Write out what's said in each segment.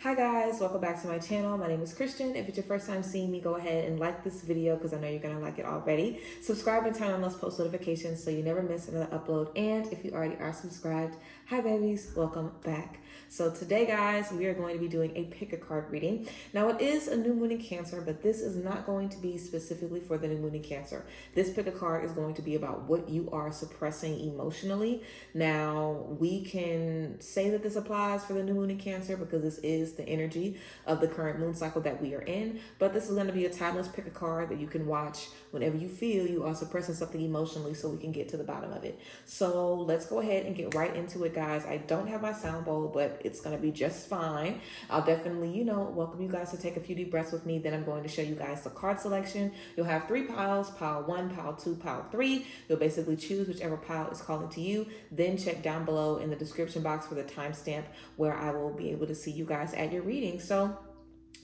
Hi guys, welcome back to my channel. My name is Christian. If it's your first time seeing me, go ahead and like this video because I know you're going to like it already. Subscribe and turn on those post notifications so you never miss another upload. And if you already are subscribed, hi babies, welcome back. So today guys, we are going to be doing a pick a card reading. Now it is a new moon in Cancer, but this is not going to be specifically for the new moon in Cancer. This pick a card is going to be about what you are suppressing emotionally. Now we can say that this applies for the new moon in Cancer because this is the energy of the current moon cycle that we are in, but this is going to be a timeless pick a card that you can watch whenever you feel you are suppressing something emotionally so we can get to the bottom of it. So let's go ahead and get right into it, guys. I don't have my sound bowl, but it's going to be just fine. I'll definitely, welcome you guys to take a few deep breaths with me. Then I'm going to show you guys the card selection. You'll have 3 piles, pile 1, pile 2, pile 3. You'll basically choose whichever pile is calling to you. Then check down below in the description box for the timestamp where I will be able to see you guys at your reading. So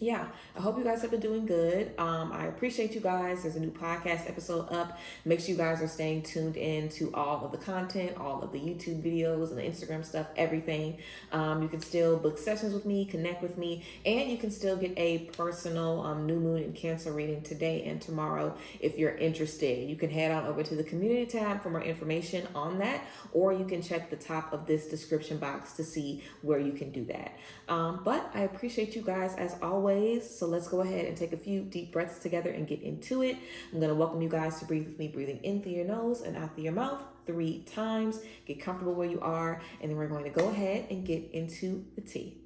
yeah, I hope you guys have been doing good. I appreciate you guys. There's a new podcast episode up. Make sure you guys are staying tuned in to all of the content, all of the YouTube videos and the Instagram stuff, everything. You can still book sessions with me, connect with me, and you can still get a personal new moon in Cancer reading today and tomorrow if you're interested. You can head on over to the community tab for more information on that, or you can check the top of this description box to see where you can do that. But I appreciate you guys as always. So let's go ahead and take a few deep breaths together and get into it. I'm going to welcome you guys to breathe with me, breathing in through your nose and out through your mouth 3 times. Get comfortable where you are, and then we're going to go ahead and get into the tea.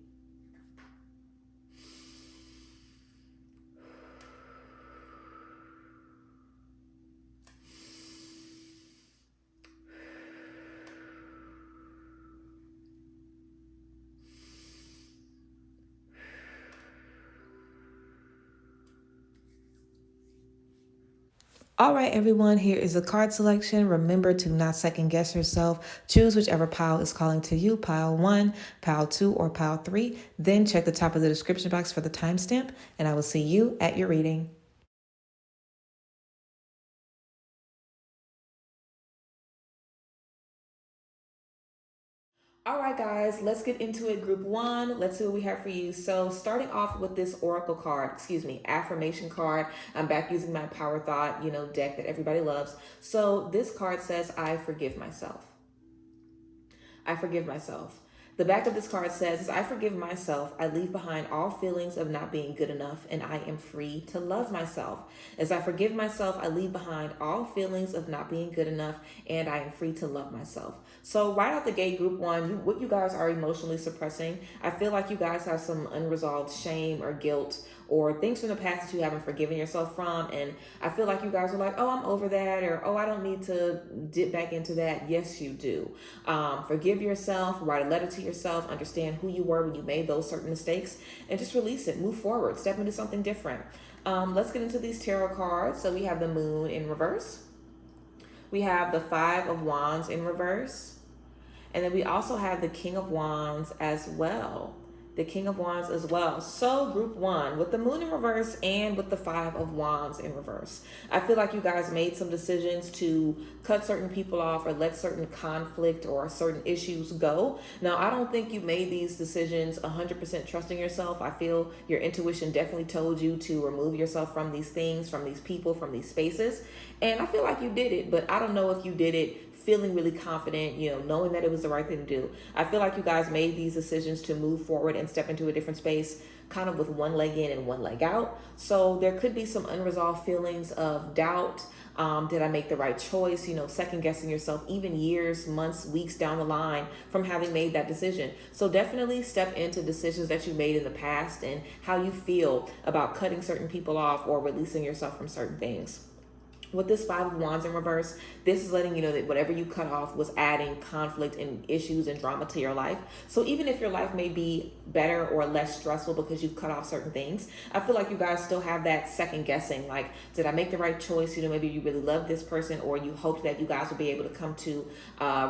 All right, everyone, here is the card selection. Remember to not second guess yourself. Choose whichever pile is calling to you, pile 1, pile 2, or pile 3. Then check the top of the description box for the timestamp, and I will see you at your reading. All right, guys, let's get into it. Group 1, let's see what we have for you. So starting off with this oracle card, affirmation card. I'm back using my Power Thought, deck that everybody loves. So this card says, I forgive myself. I forgive myself. The back of this card says, as I forgive myself, I leave behind all feelings of not being good enough, and I am free to love myself. As I forgive myself, I leave behind all feelings of not being good enough, and I am free to love myself. So right out the gate, group 1, what you guys are emotionally suppressing, I feel like you guys have some unresolved shame or guilt or things from the past that you haven't forgiven yourself from. And I feel like you guys are like, oh, I'm over that, or oh, I don't need to dip back into that. Yes, you do. Forgive yourself, write a letter to yourself, understand who you were when you made those certain mistakes, and just release it, move forward, step into something different. Let's get into these tarot cards. So we have the Moon in reverse. We have the 5 of Wands in reverse. And then we also have the King of Wands as well. The King of Wands as well. So group 1, with the Moon in reverse and with the 5 of Wands in reverse, I feel like you guys made some decisions to cut certain people off or let certain conflict or certain issues go. Now, I don't think you made these decisions 100% trusting yourself. I feel your intuition definitely told you to remove yourself from these things, from these people, from these spaces. And I feel like you did it, but I don't know if you did it feeling really confident, knowing that it was the right thing to do. I feel like you guys made these decisions to move forward and step into a different space, kind of with one leg in and one leg out. So there could be some unresolved feelings of doubt. Did I make the right choice? Second guessing yourself, even years, months, weeks down the line from having made that decision. So definitely step into decisions that you made in the past and how you feel about cutting certain people off or releasing yourself from certain things. With this 5 of Wands in reverse, this is letting you know that whatever you cut off was adding conflict and issues and drama to your life. So even if your life may be better or less stressful because you've cut off certain things, I feel like you guys still have that second guessing. Like, did I make the right choice? Maybe you really love this person, or you hoped that you guys would be able to come to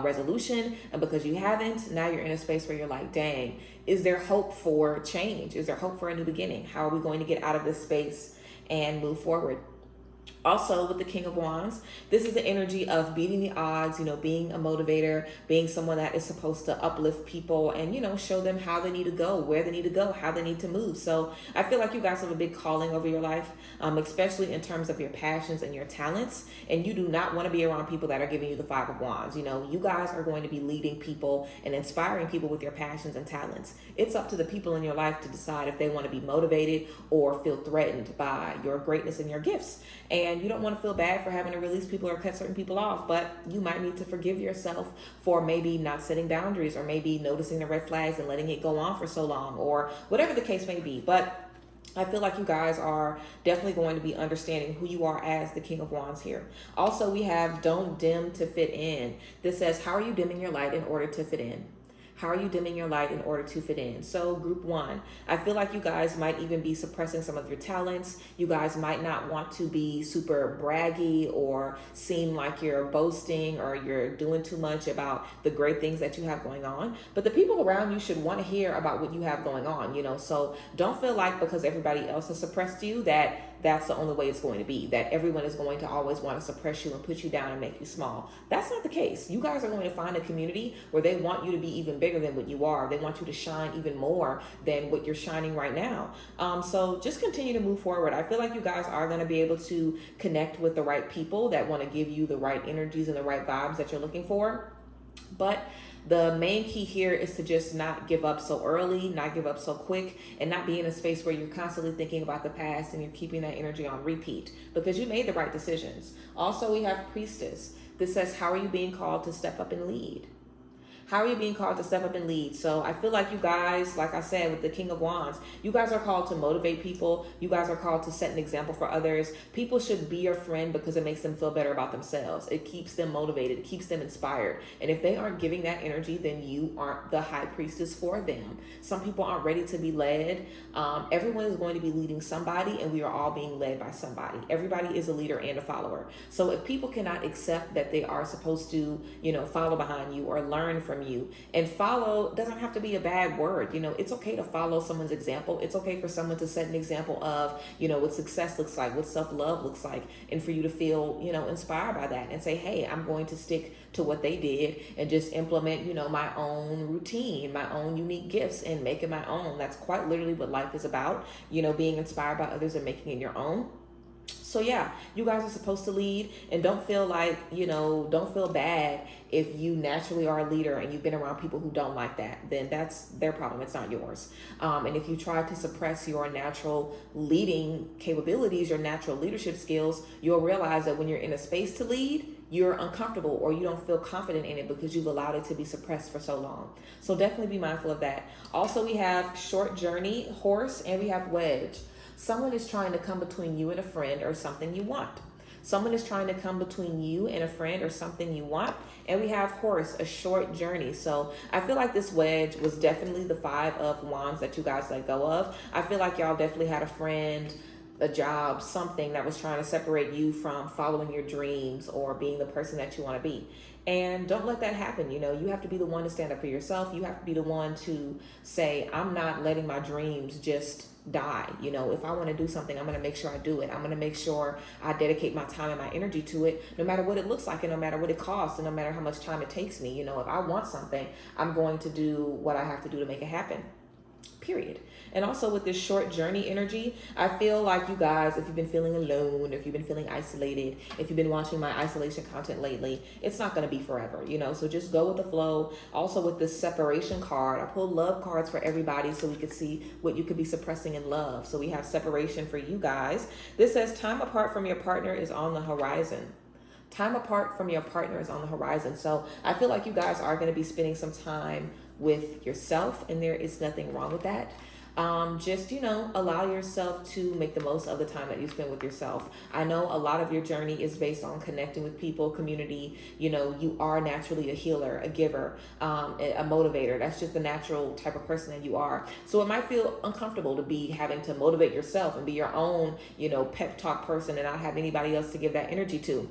resolution. And because you haven't, now you're in a space where you're like, dang, is there hope for change? Is there hope for a new beginning? How are we going to get out of this space and move forward? Also, with the King of Wands, this is the energy of beating the odds, being a motivator, being someone that is supposed to uplift people and, show them how they need to go, where they need to go, how they need to move. So I feel like you guys have a big calling over your life, especially in terms of your passions and your talents. And you do not want to be around people that are giving you the Five of Wands. You guys are going to be leading people and inspiring people with your passions and talents. It's up to the people in your life to decide if they want to be motivated or feel threatened by your greatness and your gifts. And you don't want to feel bad for having to release people or cut certain people off, but you might need to forgive yourself for maybe not setting boundaries or maybe noticing the red flags and letting it go on for so long or whatever the case may be. But I feel like you guys are definitely going to be understanding who you are as the King of Wands here. Also, we have don't dim to fit in. This says, how are you dimming your light in order to fit in? How are you dimming your light in order to fit in? So group one, I feel like you guys might even be suppressing some of your talents. You guys might not want to be super braggy or seem like you're boasting or you're doing too much about the great things that you have going on. But the people around you should want to hear about what you have going on, So don't feel like because everybody else has suppressed you that's the only way it's going to be, that everyone is going to always want to suppress you and put you down and make you small. That's not the case. You guys are going to find a community where they want you to be even bigger than what you are. They want you to shine even more than what you're shining right now. So just continue to move forward. I feel like you guys are going to be able to connect with the right people that want to give you the right energies and the right vibes that you're looking for. But the main key here is to just not give up so early, not give up so quick, and not be in a space where you're constantly thinking about the past and you're keeping that energy on repeat because you made the right decisions. Also, we have Priestess. This says, how are you being called to step up and lead? How are you being called to step up and lead? So I feel like you guys, like I said, with the King of Wands, you guys are called to motivate people. You guys are called to set an example for others. People should be your friend because it makes them feel better about themselves. It keeps them motivated. It keeps them inspired. And if they aren't giving that energy, then you aren't the high priestess for them. Some people aren't ready to be led. Everyone is going to be leading somebody, and we are all being led by somebody. Everybody is a leader and a follower. So if people cannot accept that they are supposed to, follow behind you or learn from you, and follow doesn't have to be a bad word. It's okay to follow someone's example. It's okay for someone to set an example of, what success looks like, what self-love looks like, and for you to feel, inspired by that and say, hey, I'm going to stick to what they did and just implement, my own routine, my own unique gifts and make it my own. That's quite literally what life is about, being inspired by others and making it your own. So yeah, you guys are supposed to lead, and don't feel like, don't feel bad if you naturally are a leader and you've been around people who don't like that. Then that's their problem. It's not yours. And if you try to suppress your natural leading capabilities, your natural leadership skills, you'll realize that when you're in a space to lead, you're uncomfortable or you don't feel confident in it because you've allowed it to be suppressed for so long. So definitely be mindful of that. Also, we have short journey, horse, and we have wedge. Someone is trying to come between you and a friend or something you want. Someone is trying to come between you and a friend or something you want. And we have horse, a short journey. So I feel like this wedge was definitely the Five of Wands that you guys let go of. I feel like y'all definitely had a friend, a job, something that was trying to separate you from following your dreams or being the person that you want to be. And don't let that happen. You have to be the one to stand up for yourself. You have to be the one to say, I'm not letting my dreams just die. If I want to do something, I'm going to make sure I do it. I'm going to make sure I dedicate my time and my energy to it, no matter what it looks like and no matter what it costs and no matter how much time it takes me. If I want something, I'm going to do what I have to do to make it happen. Period. And also with this short journey energy, I feel like you guys, if you've been feeling alone, if you've been feeling isolated, if you've been watching my isolation content lately, it's not going to be forever, so just go with the flow. Also with this separation card, I pulled love cards for everybody so we could see what you could be suppressing in love. So we have separation for you guys. This says time apart from your partner is on the horizon. Time apart from your partner is on the horizon. So I feel like you guys are going to be spending some time with yourself, and there is nothing wrong with that. Just, allow yourself to make the most of the time that you spend with yourself. I know a lot of your journey is based on connecting with people, community. You are naturally a healer, a giver, a motivator. That's just the natural type of person that you are. So it might feel uncomfortable to be having to motivate yourself and be your own, pep talk person and not have anybody else to give that energy to.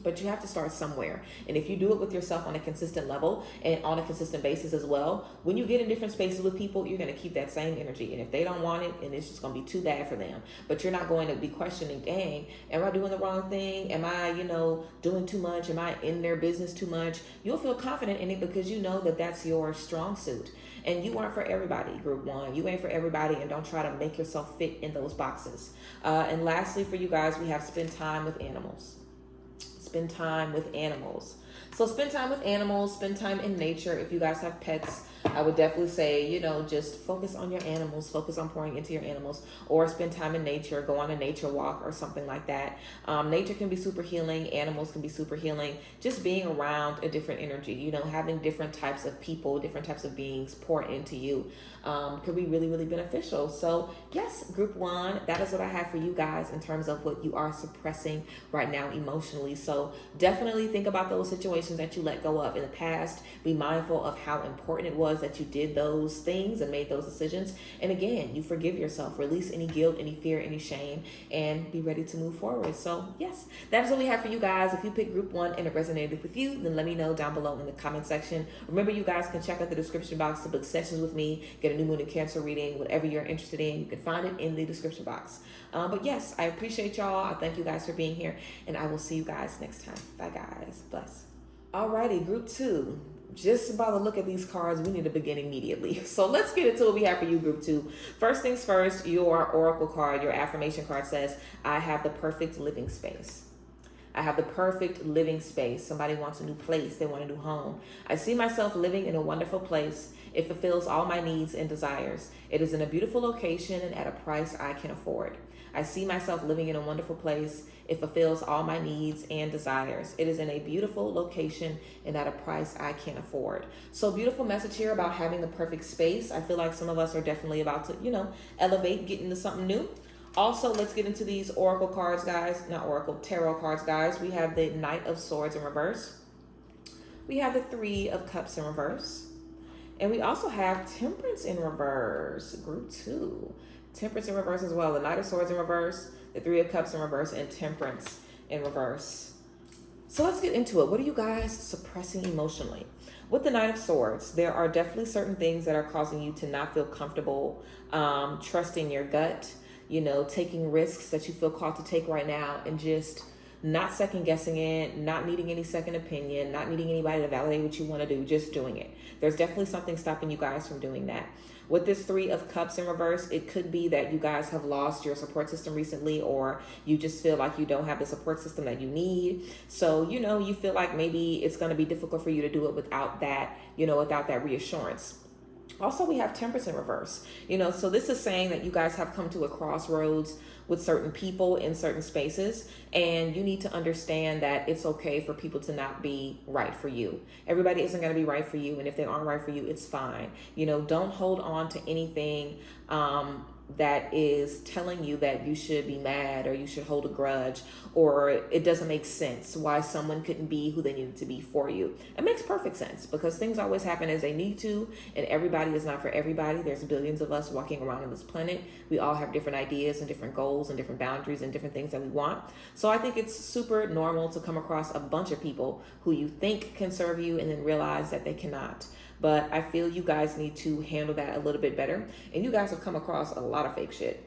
But you have to start somewhere. And if you do it with yourself on a consistent level and on a consistent basis as well, when you get in different spaces with people, you're going to keep that same energy. And if they don't want it, and it's just going to be too bad for them. But you're not going to be questioning, dang, am I doing the wrong thing? Am I, doing too much? Am I in their business too much? You'll feel confident in it because you know that that's your strong suit. And you aren't for everybody, group one. You ain't for everybody, and don't try to make yourself fit in those boxes. And lastly, for you guys, we have spend time with animals. Spend time with animals. So spend time with animals, spend time in nature. If you guys have pets, I would definitely say, just focus on your animals, focus on pouring into your animals, or spend time in nature, go on a nature walk or something like that. Nature can be super healing. Animals can be super healing. Just being around a different energy, having different types of people, different types of beings pour into you could be really, really beneficial. So yes, group one, that is what I have for you guys in terms of what you are suppressing right now emotionally. So definitely think about those situations that you let go of in the past. Be mindful of how important it was that you did those things and made those decisions. And again, you forgive yourself, release any guilt, any fear, any shame, and be ready to move forward. So yes, that's what we have for you guys. If you picked group one and it resonated with you, then let me know down below in the comment section. Remember, you guys can check out the description box to book sessions with me, get a new moon and Cancer reading, whatever you're interested in. You can find it in the description box. But yes, I appreciate y'all. I thank you guys for being here, and I will see you guys next time. Bye guys. Bless. Alrighty, group two. Just by the look at these cards, we need to begin immediately. So let's get into what we have for you, group two. First things first, your oracle card, your affirmation card says, I have the perfect living space. I have the perfect living space. Somebody wants a new place. They want a new home. I see myself living in a wonderful place. It fulfills all my needs and desires. It is in a beautiful location and at a price I can afford. I see myself living in a wonderful place. It fulfills all my needs and desires. It is in a beautiful location and at a price I can afford. So beautiful message here about having the perfect space. I feel like some of us are definitely about to, elevate, get into something new. Also, let's get into these oracle cards, guys. Not oracle, tarot cards, guys. We have the Knight of Swords in reverse. We have the Three of Cups in reverse. And we also have Temperance in reverse, group two. Temperance in reverse as well. The Knight of Swords in reverse, the Three of Cups in reverse, and Temperance in reverse. So let's get into it. What are you guys suppressing emotionally? With the Knight of Swords, there are definitely certain things that are causing you to not feel comfortable trusting your gut, taking risks that you feel called to take right now, and just not second guessing it, not needing any second opinion, not needing anybody to validate what you want to do, just doing it. There's definitely something stopping you guys from doing that. With this Three of Cups in reverse, it could be that you guys have lost your support system recently, or you just feel like you don't have the support system that you need. So, you feel like maybe it's going to be difficult for you to do it without that, without that reassurance. Also, we have Temperance in reverse, so this is saying that you guys have come to a crossroads with certain people in certain spaces, and you need to understand that it's okay for people to not be right for you. Everybody isn't going to be right for you, and if they aren't right for you, it's fine. Don't hold on to anything that is telling you that you should be mad or you should hold a grudge, or it doesn't make sense why someone couldn't be who they needed to be for you. It makes perfect sense because things always happen as they need to, and everybody is not for everybody. There's billions of us walking around on this planet. We all have different ideas and different goals and different boundaries and different things that we want. So I think it's super normal to come across a bunch of people who you think can serve you and then realize that they cannot. But I feel you guys need to handle that a little bit better. And you guys have come across a lot of fake shit,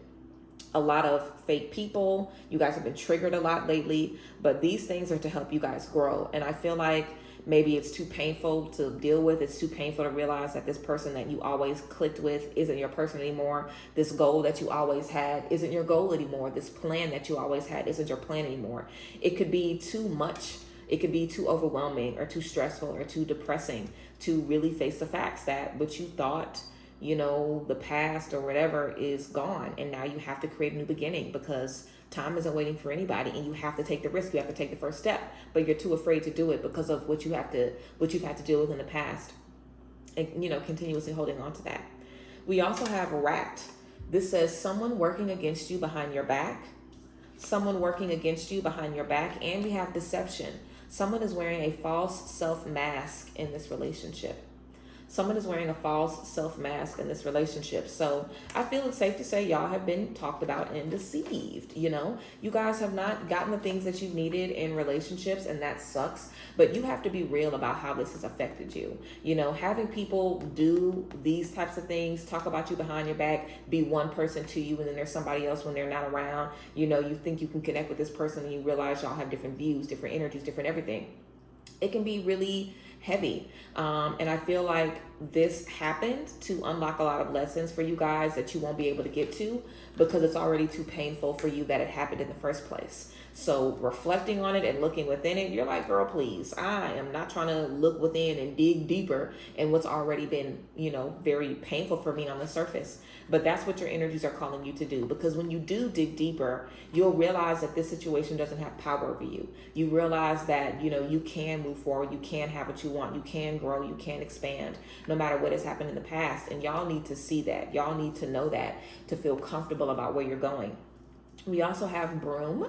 a lot of fake people. You guys have been triggered a lot lately, but these things are to help you guys grow. And I feel like maybe it's too painful to deal with. It's too painful to realize that this person that you always clicked with isn't your person anymore. This goal that you always had isn't your goal anymore. This plan that you always had isn't your plan anymore. It could be too much. It could be too overwhelming or too stressful or too depressing to really face the facts that what you thought, the past or whatever is gone. And now you have to create a new beginning because time isn't waiting for anybody, and you have to take the risk. You have to take the first step, but you're too afraid to do it because of what you've had to deal with in the past, and continuously holding on to that. We also have Rat. This says someone working against you behind your back. Someone working against you behind your back. And we have Deception. Someone is wearing a false self mask in this relationship. Someone is wearing a false self mask in this relationship. So I feel it's safe to say y'all have been talked about and deceived. You guys have not gotten the things that you've needed in relationships, and that sucks. But you have to be real about how this has affected you. Having people do these types of things, talk about you behind your back, be one person to you, and then there's somebody else when they're not around. You think you can connect with this person, and you realize y'all have different views, different energies, different everything. It can be really heavy. And I feel like this happened to unlock a lot of lessons for you guys that you won't be able to get to because it's already too painful for you that it happened in the first place. So reflecting on it and looking within it, you're like, girl, please, I am not trying to look within and dig deeper in what's already been, very painful for me on the surface. But that's what your energies are calling you to do, because when you do dig deeper, you'll realize that this situation doesn't have power over you. You realize that, you can move forward, you can have what you want, you can grow, you can expand, no matter what has happened in the past. And y'all need to see that. Y'all need to know that to feel comfortable about where you're going. We also have Broom.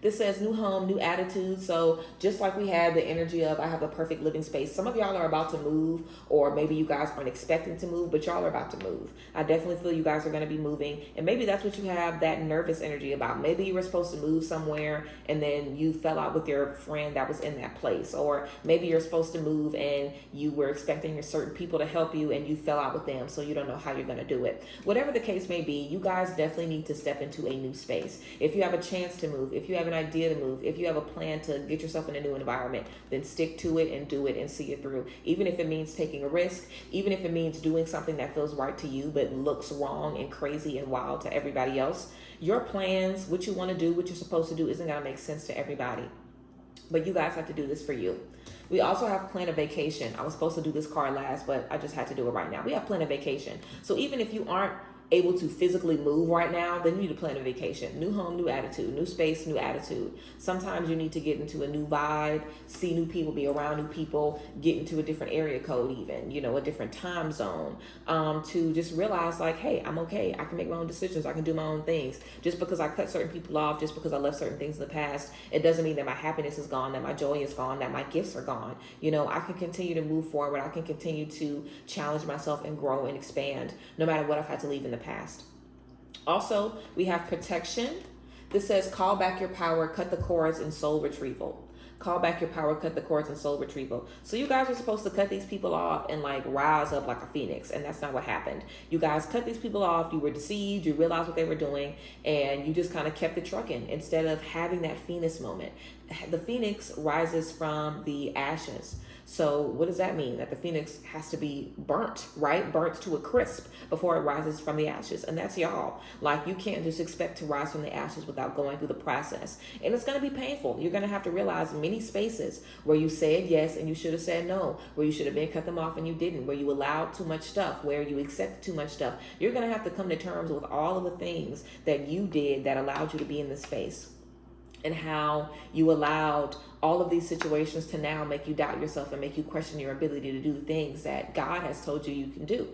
This says new home, new attitude. So just like we had the energy of I have a perfect living space, some of y'all are about to move, or maybe you guys aren't expecting to move, but y'all are about to move. I definitely feel you guys are going to be moving, and maybe that's what you have that nervous energy about. Maybe you were supposed to move somewhere and then you fell out with your friend that was in that place, or maybe you're supposed to move and you were expecting certain people to help you and you fell out with them, so you don't know how you're going to do it. Whatever the case may be, you guys definitely need to step into a new space. If you have a chance to move, if you have an idea to move, if you have a plan to get yourself in a new environment, then stick to it and do it and see it through. Even if it means taking a risk, even if it means doing something that feels right to you but looks wrong and crazy and wild to everybody else. Your plans, what you want to do, what you're supposed to do, isn't going to make sense to everybody. But you guys have to do this for you. We also have plan a vacation. I was supposed to do this card last, but I just had to do it right now. We have plan a vacation. So even if you aren't able to physically move right now, then you need to plan a vacation. New home, new attitude, new space, new attitude. Sometimes you need to get into a new vibe, see new people, be around new people, get into a different area code even, a different time zone, to just realize like, hey, I'm okay. I can make my own decisions. I can do my own things. Just because I cut certain people off, just because I left certain things in the past, it doesn't mean that my happiness is gone, that my joy is gone, that my gifts are gone. I can continue to move forward. I can continue to challenge myself and grow and expand no matter what I've had to leave in the past. Also, we have protection. This says call back your power, cut the cords, and soul retrieval. Call back your power, cut the cords, and soul retrieval. So you guys were supposed to cut these people off and like rise up like a phoenix, and that's not what happened. You guys cut these people off, you were deceived, you realized what they were doing, and you just kind of kept it trucking instead of having that phoenix moment. The phoenix rises from the ashes. So what does that mean? That the phoenix has to be burnt, right? Burnt to a crisp before it rises from the ashes. And that's y'all. Like, you can't just expect to rise from the ashes without going through the process. And it's going to be painful. You're going to have to realize many spaces where you said yes and you should have said no, where you should have been cut them off and you didn't, where you allowed too much stuff, where you accepted too much stuff. You're going to have to come to terms with all of the things that you did that allowed you to be in this space, and how you allowed all of these situations to now make you doubt yourself and make you question your ability to do things that God has told you you can do.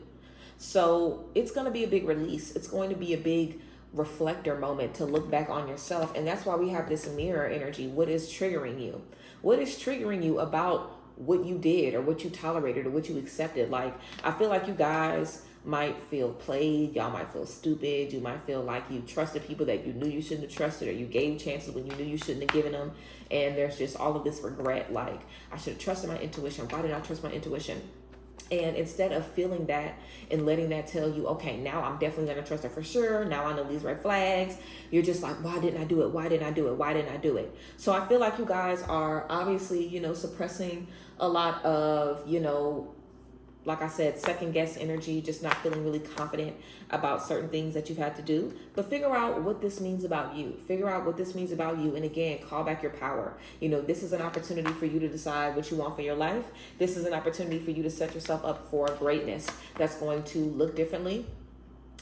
So it's going to be a big release. It's going to be a big reflector moment to look back on yourself. And that's why we have this mirror energy. What is triggering you? What is triggering you about what you did or what you tolerated or what you accepted? Like, I feel like you guys might feel played, y'all might feel stupid, you might feel like you trusted people that you knew you shouldn't have trusted, or you gave chances when you knew you shouldn't have given them, and there's just all of this regret, like, I should have trusted my intuition, why didn't I trust my intuition? And instead of feeling that and letting that tell you, okay, now I'm definitely going to trust her for sure, now I know these red flags, you're just like, why didn't I do it? Why didn't I do it? Why didn't I do it? So I feel like you guys are obviously, suppressing a lot of, like I said, second guess energy, just not feeling really confident about certain things that you've had to do. But figure out what this means about you. Figure out what this means about you. And again, call back your power. This is an opportunity for you to decide what you want for your life. This is an opportunity for you to set yourself up for greatness that's going to look differently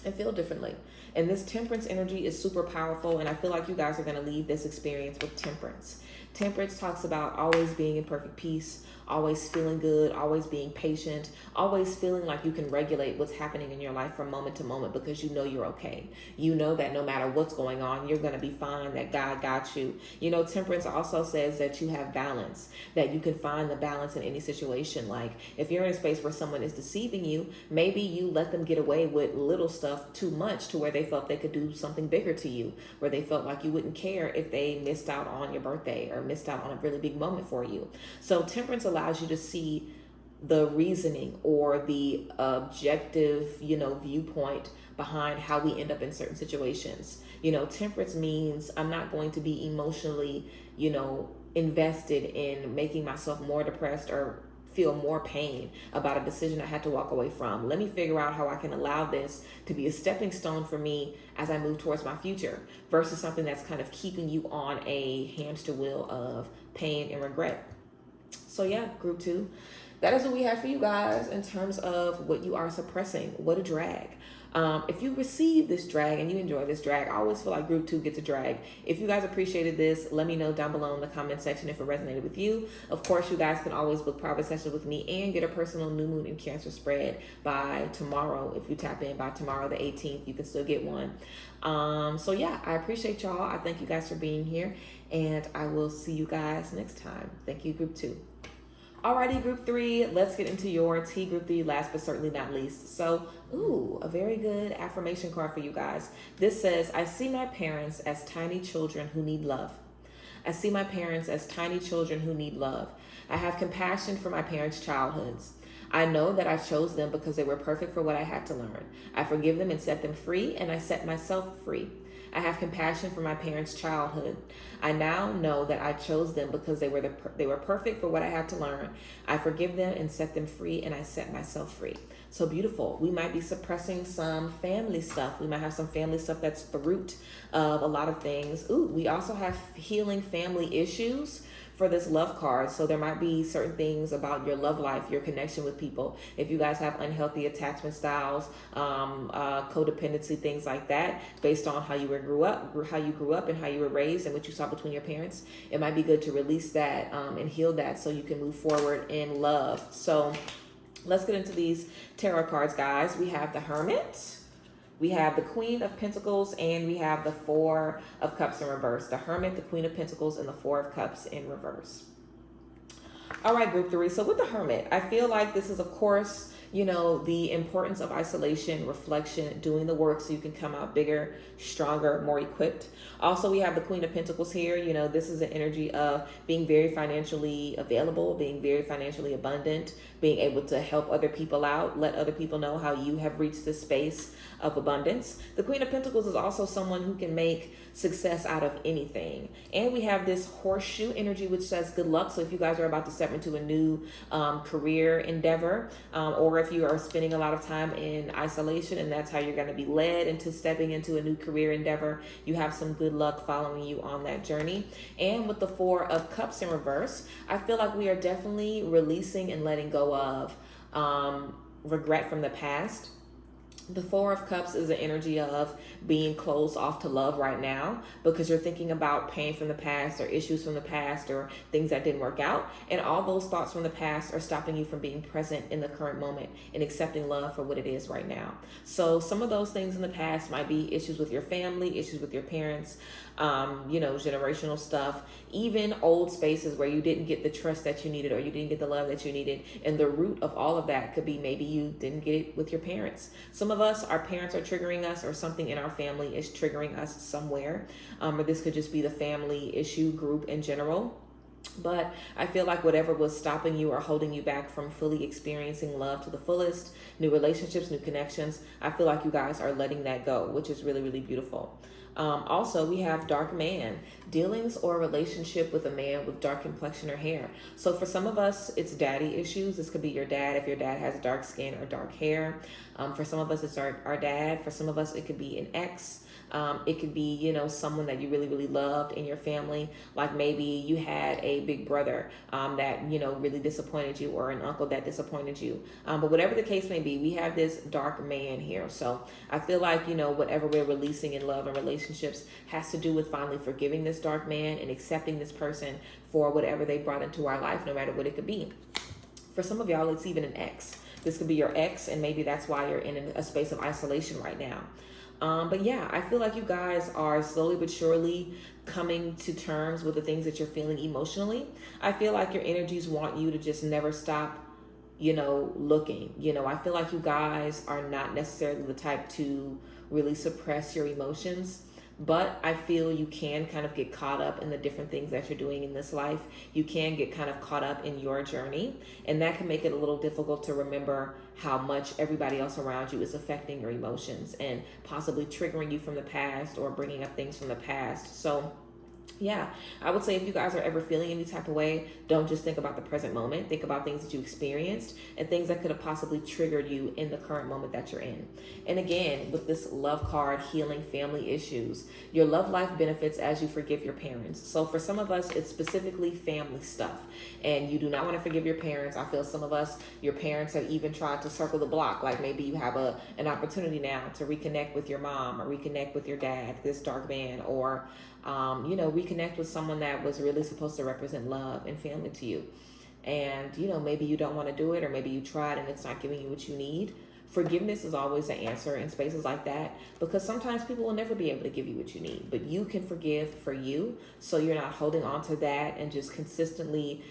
and feel differently. And this temperance energy is super powerful. And I feel like you guys are going to leave this experience with temperance. Temperance talks about always being in perfect peace, always feeling good, always being patient, always feeling like you can regulate what's happening in your life from moment to moment because you know you're okay. You know that no matter what's going on, you're going to be fine, that God got you. You know, temperance also says that you have balance, that you can find the balance in any situation. Like if you're in a space where someone is deceiving you, maybe you let them get away with little stuff too much to where they felt they could do something bigger to you, where they felt like you wouldn't care if they missed out on your birthday or missed out on a really big moment for you. So temperance allows you to see the reasoning or the objective, viewpoint behind how we end up in certain situations. Temperance means I'm not going to be emotionally, invested in making myself more depressed or feel more pain about a decision I had to walk away from. Let me figure out how I can allow this to be a stepping stone for me as I move towards my future versus something that's kind of keeping you on a hamster wheel of pain and regret. So yeah, group 2, that is what we have for you guys in terms of what you are suppressing. What a drag. If you receive this drag and you enjoy this drag, I always feel like group 2 gets a drag. If you guys appreciated this, let me know down below in the comment section if it resonated with you. Of course, you guys can always book private sessions with me and get a personal new moon and Cancer spread by tomorrow. If you tap in by tomorrow, the 18th, you can still get one. So yeah, I appreciate y'all. I thank you guys for being here, and I will see you guys next time. Thank you, group 2. Alrighty, group 3, let's get into your T group 3, last but certainly not least. So, a very good affirmation card for you guys. This says, I see my parents as tiny children who need love. I see my parents as tiny children who need love. I have compassion for my parents' childhoods. I know that I chose them because they were perfect for what I had to learn. I forgive them and set them free, and I set myself free. I have compassion for my parents' childhood. I now know that I chose them because they were perfect for what I had to learn. I forgive them and set them free, and I set myself free. So beautiful. We might be suppressing some family stuff. We might have some family stuff that's the root of a lot of things. We also have healing family issues for this love card. So there might be certain things about your love life, your connection with people. If you guys have unhealthy attachment styles, codependency, things like that, based on how you grew up and how you were raised and what you saw between your parents, it might be good to release that and heal that so you can move forward in love. So let's get into these tarot cards, guys. We have the Hermit, we have the Queen of Pentacles, and we have the Four of Cups in reverse. The Hermit, the Queen of Pentacles, and the Four of Cups in reverse. All right, group 3. So with the Hermit, I feel like this is, of course, the importance of isolation, reflection, doing the work so you can come out bigger, stronger, more equipped. Also, we have the Queen of Pentacles here. This is an energy of being very financially available, being very financially abundant, being able to help other people out, let other people know how you have reached this space of abundance. The Queen of Pentacles is also someone who can make success out of anything. And we have this horseshoe energy, which says good luck. So if you guys are about to step into a new career endeavor, or if you are spending a lot of time in isolation and that's how you're going to be led into stepping into a new career endeavor, you have some good luck following you on that journey. And with the Four of Cups in reverse, I feel like we are definitely releasing and letting go of regret from the past. The Four of Cups is the energy of being closed off to love right now because you're thinking about pain from the past or issues from the past or things that didn't work out. And all those thoughts from the past are stopping you from being present in the current moment and accepting love for what it is right now. So some of those things in the past might be issues with your family, issues with your parents, generational stuff, even old spaces where you didn't get the trust that you needed or you didn't get the love that you needed. And the root of all of that could be maybe you didn't get it with your parents. Some of us, our parents are triggering us, or something in our family is triggering us somewhere. Or this could just be the family issue group in general. But I feel like whatever was stopping you or holding you back from fully experiencing love to the fullest, new relationships, new connections, I feel like you guys are letting that go, which is really, really beautiful. Also, we have dark man, dealings or relationship with a man with dark complexion or hair. So for some of us, it's daddy issues. This could be your dad if your dad has dark skin or dark hair. For some of us, it's our dad. For some of us, it could be an ex. It could be, someone that you really, really loved in your family. Like maybe you had a a big brother that, really disappointed you, or an uncle that disappointed you. But whatever the case may be, we have this dark man here. So I feel like, whatever we're releasing in love and relationships has to do with finally forgiving this dark man and accepting this person for whatever they brought into our life, no matter what it could be. For some of y'all, it's even an ex. This could be your ex, and maybe that's why you're in a space of isolation right now. But yeah, I feel like you guys are slowly but surely coming to terms with the things that you're feeling emotionally. I feel like your energies want you to just never stop, looking. I feel like you guys are not necessarily the type to really suppress your emotions. But I feel you can kind of get caught up in the different things that you're doing in this life. You can get kind of caught up in your journey. And that can make it a little difficult to remember how much everybody else around you is affecting your emotions and possibly triggering you from the past or bringing up things from the past. So yeah, I would say if you guys are ever feeling any type of way, don't just think about the present moment. Think about things that you experienced and things that could have possibly triggered you in the current moment that you're in. And again, with this love card, healing family issues, your love life benefits as you forgive your parents. So for some of us, it's specifically family stuff. And you do not want to forgive your parents. I feel some of us, your parents have even tried to circle the block. Like maybe you have an opportunity now to reconnect with your mom or reconnect with your dad, this dark man, or reconnect with someone that was really supposed to represent love and family to you. And, maybe you don't want to do it, or maybe you tried and it's not giving you what you need. Forgiveness is always the answer in spaces like that, because sometimes people will never be able to give you what you need, but you can forgive for you. So you're not holding on to that and just consistently,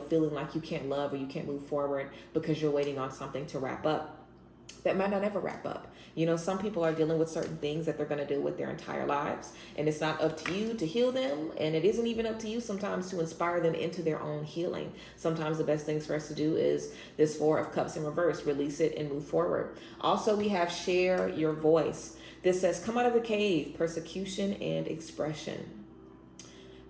feeling like you can't love or you can't move forward because you're waiting on something to wrap up that might not ever wrap up. Some people are dealing with certain things that they're going to deal with their entire lives, and it's not up to you to heal them, and it isn't even up to you sometimes to inspire them into their own healing. Sometimes the best things for us to do is this Four of Cups in reverse, release it and move forward. Also, we have share your voice. This says, come out of the cave, persecution and expression.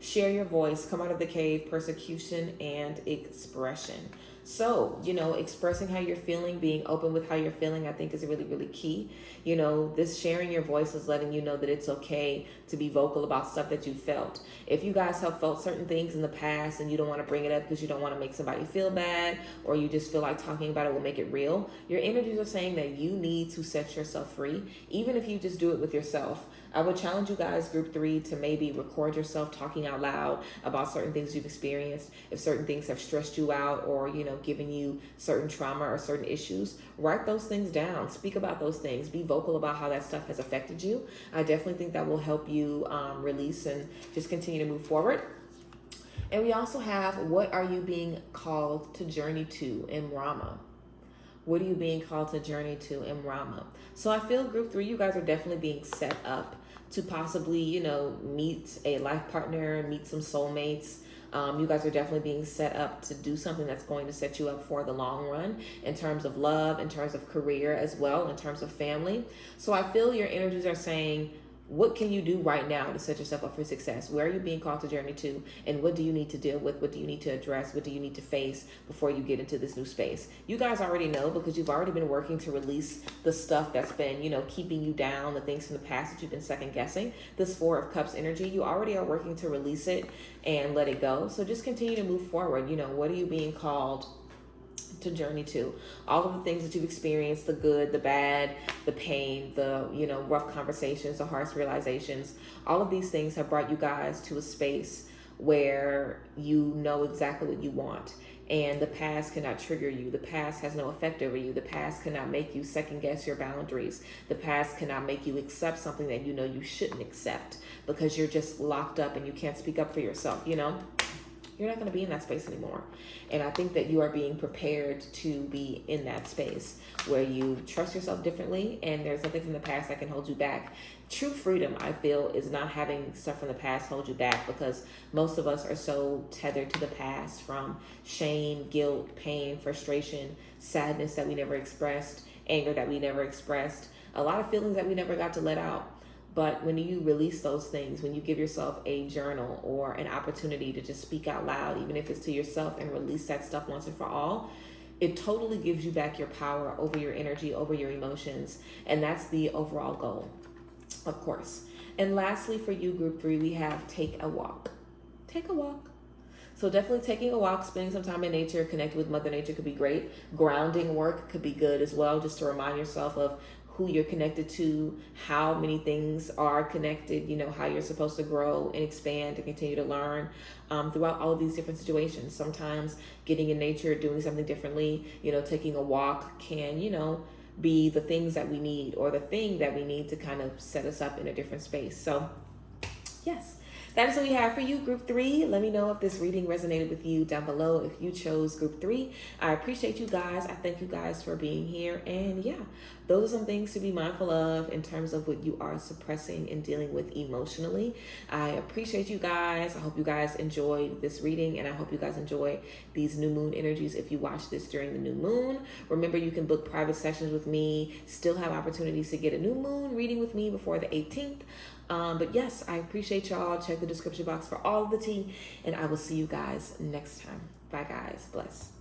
Share your voice, come out of the cave, persecution and expression. So, expressing how you're feeling, being open with how you're feeling, I think is really, really key. This sharing your voice is letting you know that it's okay to be vocal about stuff that you felt. If you guys have felt certain things in the past and you don't want to bring it up because you don't want to make somebody feel bad, or you just feel like talking about it will make it real, your energies are saying that you need to set yourself free, even if you just do it with yourself. I would challenge you guys, group 3, to maybe record yourself talking out loud about certain things you've experienced. If certain things have stressed you out or, giving you certain trauma or certain issues, write those things down. Speak about those things. Be vocal about how that stuff has affected you. I definitely think that will help you release and just continue to move forward. And we also have, what are you being called to journey to in Rama? What are you being called to journey to in Rama? So I feel group 3, you guys are definitely being set up to possibly, meet a life partner, meet some soulmates. You guys are definitely being set up to do something that's going to set you up for the long run in terms of love, in terms of career as well, in terms of family. So I feel your energies are saying, what can you do right now to set yourself up for success? Where are you being called to journey to? And what do you need to deal with? What do you need to address? What do you need to face before you get into this new space? You guys already know, because you've already been working to release the stuff that's been, keeping you down, the things from the past that you've been second guessing. This Four of Cups energy, you already are working to release it and let it go. So just continue to move forward. What are you being called to journey to? All of the things that you've experienced, the good, the bad, the pain, the rough conversations, the harsh realizations, all of these things have brought you guys to a space where you know exactly what you want, and the past cannot trigger you. The past has no effect over you. The past cannot make you second guess your boundaries. The past cannot make you accept something that you shouldn't accept, because you're just locked up and you can't speak up for yourself. You're not going to be in that space anymore. And I think that you are being prepared to be in that space where you trust yourself differently, and there's nothing from the past that can hold you back. True freedom, I feel, is not having stuff from the past hold you back, because most of us are so tethered to the past, from shame, guilt, pain, frustration, sadness that we never expressed, anger that we never expressed, a lot of feelings that we never got to let out. But when you release those things, when you give yourself a journal or an opportunity to just speak out loud, even if it's to yourself, and release that stuff once and for all, it totally gives you back your power over your energy, over your emotions. And that's the overall goal, of course. And lastly, for you, group 3, we have take a walk. Take a walk. So definitely taking a walk, spending some time in nature, connecting with Mother Nature could be great. Grounding work could be good as well, just to remind yourself of who you're connected to, how many things are connected, you know, how you're supposed to grow and expand and continue to learn throughout all of these different situations. Sometimes getting in nature, doing something differently, you know, taking a walk can, you know, be the things that we need, or the thing that we need to kind of set us up in a different space. So yes, that is what we have for you, Group 3. Let me know if this reading resonated with you down below if you chose Group 3. I appreciate you guys. I thank you guys for being here. And yeah, those are some things to be mindful of in terms of what you are suppressing and dealing with emotionally. I appreciate you guys. I hope you guys enjoyed this reading, and I hope you guys enjoy these new moon energies if you watch this during the new moon. Remember, you can book private sessions with me, still have opportunities to get a new moon reading with me before the 18th. But yes, I appreciate y'all. Check the description box for all of the tea, and I will see you guys next time. Bye, guys. Bless.